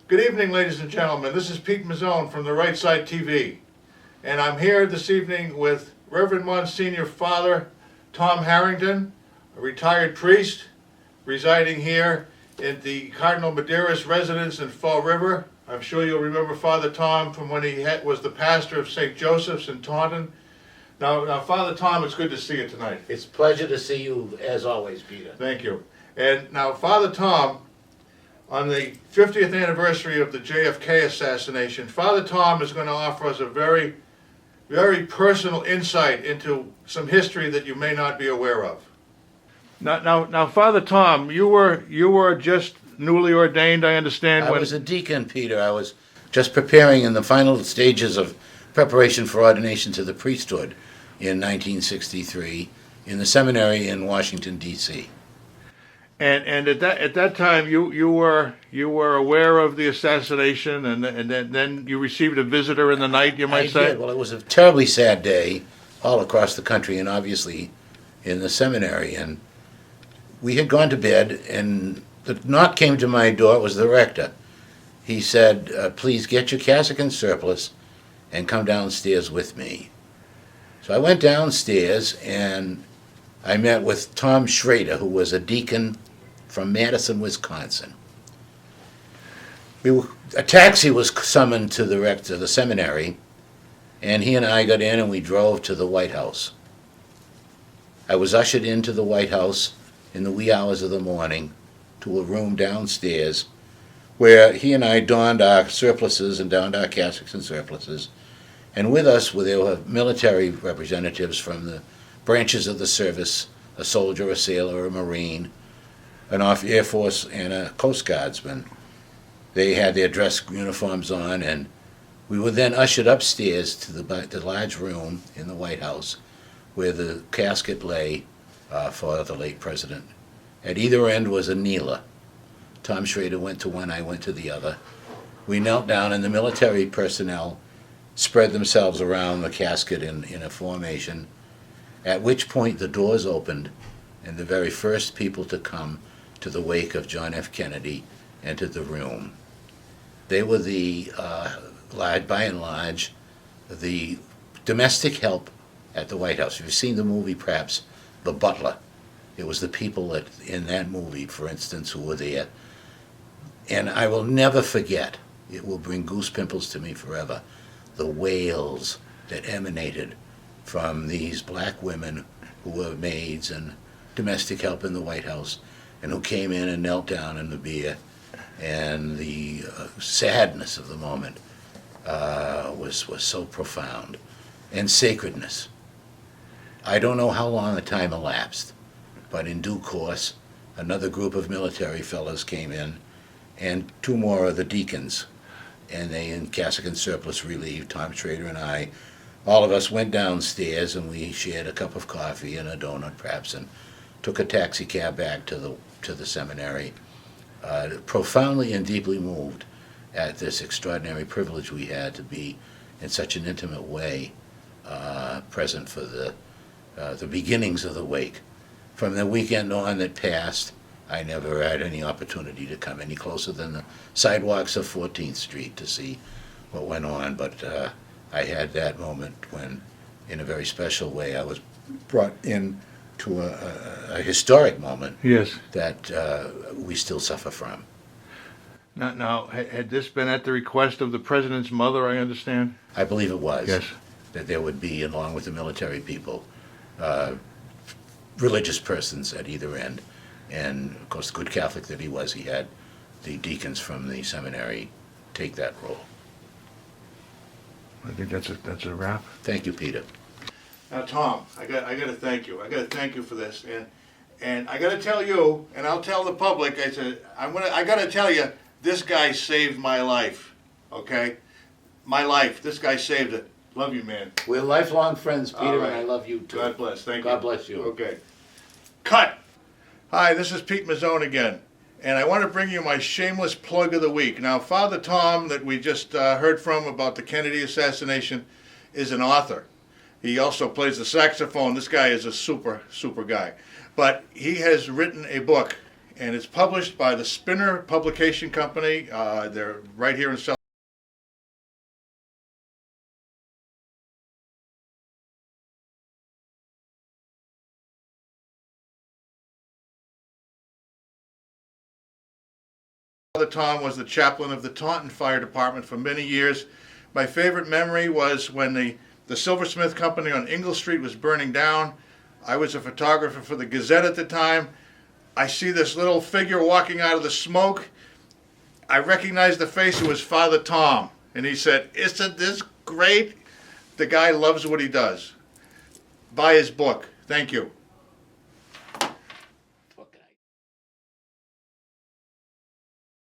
Good evening, ladies and gentlemen. This is Pete Mozzone from TheRightSideTV, and I'm here this evening with Reverend Monsignor Father Tom Harrington, a retired priest residing here in the Cardinal Medeiros residence in Fall River. I'm sure you'll remember Father Tom from when he was the pastor of St. Joseph's in Taunton. Now, Father Tom, it's good to see you tonight. It's a pleasure to see you, as always, Peter. Thank you. And now, Father Tom, on the 50th anniversary of the JFK assassination, Father Tom is going to offer us a very, very personal insight into some history that you may not be aware of. Now, Father Tom, you were just newly ordained, I understand. I was a deacon, Peter. I was just preparing in the final stages of preparation for ordination to the priesthood in 1963 in the seminary in Washington, D.C. And at that time, you were aware of the assassination, and then you received a visitor in the night, you might say? I did. Well, it was a terribly sad day all across the country, and obviously in the seminary. And we had gone to bed, and the knock came to my door. It was the rector. He said, "Please get your cassock and surplice and come downstairs with me." So I went downstairs, and I met with Tom Schrader, who was a deacon from Madison, Wisconsin. A taxi was summoned to the seminary, and he and I got in and we drove to the Whitehouse. I was ushered into the Whitehouse in the wee hours of the morning to a room downstairs where he and I donned our surplices and donned our cassocks and surplices, and with us there were military representatives from the branches of the service, a soldier, a sailor, a Marine, an Air Force, and a Coast Guardsman. They had their dress uniforms on, and we were then ushered upstairs to the large room in the White House where the casket lay for the late president. At either end was a kneeler. Tom Schrader went to one, I went to the other. We knelt down, and the military personnel spread themselves around the casket in a formation, at which point the doors opened, and the very first people to come to the wake of John F. Kennedy entered the room. They were by and large, the domestic help at the White House. If you've seen the movie, perhaps, The Butler, it was the people in that movie, for instance, who were there. And I will never forget, it will bring goose pimples to me forever, the wails that emanated from these black women who were maids and domestic help in the White House, and who came in and knelt down in the beer, and the sadness of the moment was so profound, and sacredness. I don't know how long the time elapsed, but in due course, another group of military fellows came in, and two more of the deacons, and they, in cassock and surplice relieved, Tom Schrader and I, all of us went downstairs, and we shared a cup of coffee and a donut, perhaps, and took a taxi cab back to the seminary, profoundly and deeply moved at this extraordinary privilege we had to be in such an intimate way present for the beginnings of the wake. From the weekend on that passed, I never had any opportunity to come any closer than the sidewalks of 14th Street to see what went on, but I had that moment when, in a very special way, I was brought in to a historic moment. Yes. That we still suffer from. Now, had this been at the request of the president's mother, I understand? I believe it was. Yes. That there would be, along with the military people, religious persons at either end. And, of course, good Catholic that he was, he had the deacons from the seminary take that role. I think that's a wrap. Thank you, Peter. Now, Tom, I got to thank you. I got to thank you for this, and I got to tell you, and I'll tell the public. I got to tell you, this guy saved my life. Okay, my life. This guy saved it. Love you, man. We're lifelong friends, Peter, right. and I love you too. God bless. Thank you. God bless you. Okay. Cut. Hi, this is Pete Mozzone again, and I want to bring you my shameless plug of the week. Now, Father Tom, that we just heard from about the Kennedy assassination, is an author. He also plays the saxophone. This guy is a super guy. But he has written a book, and it's published by the Spinner Publication Company. They're right here in South. Father Tom was the chaplain of the Taunton Fire Department for many years. My favorite memory was when the Silversmith Company on Ingle Street was burning down. I was a photographer for the Gazette at the time. I see this little figure walking out of the smoke. I recognized the face. It was Father Tom. And he said, "Isn't this great?" The guy loves what he does. Buy his book. Thank you.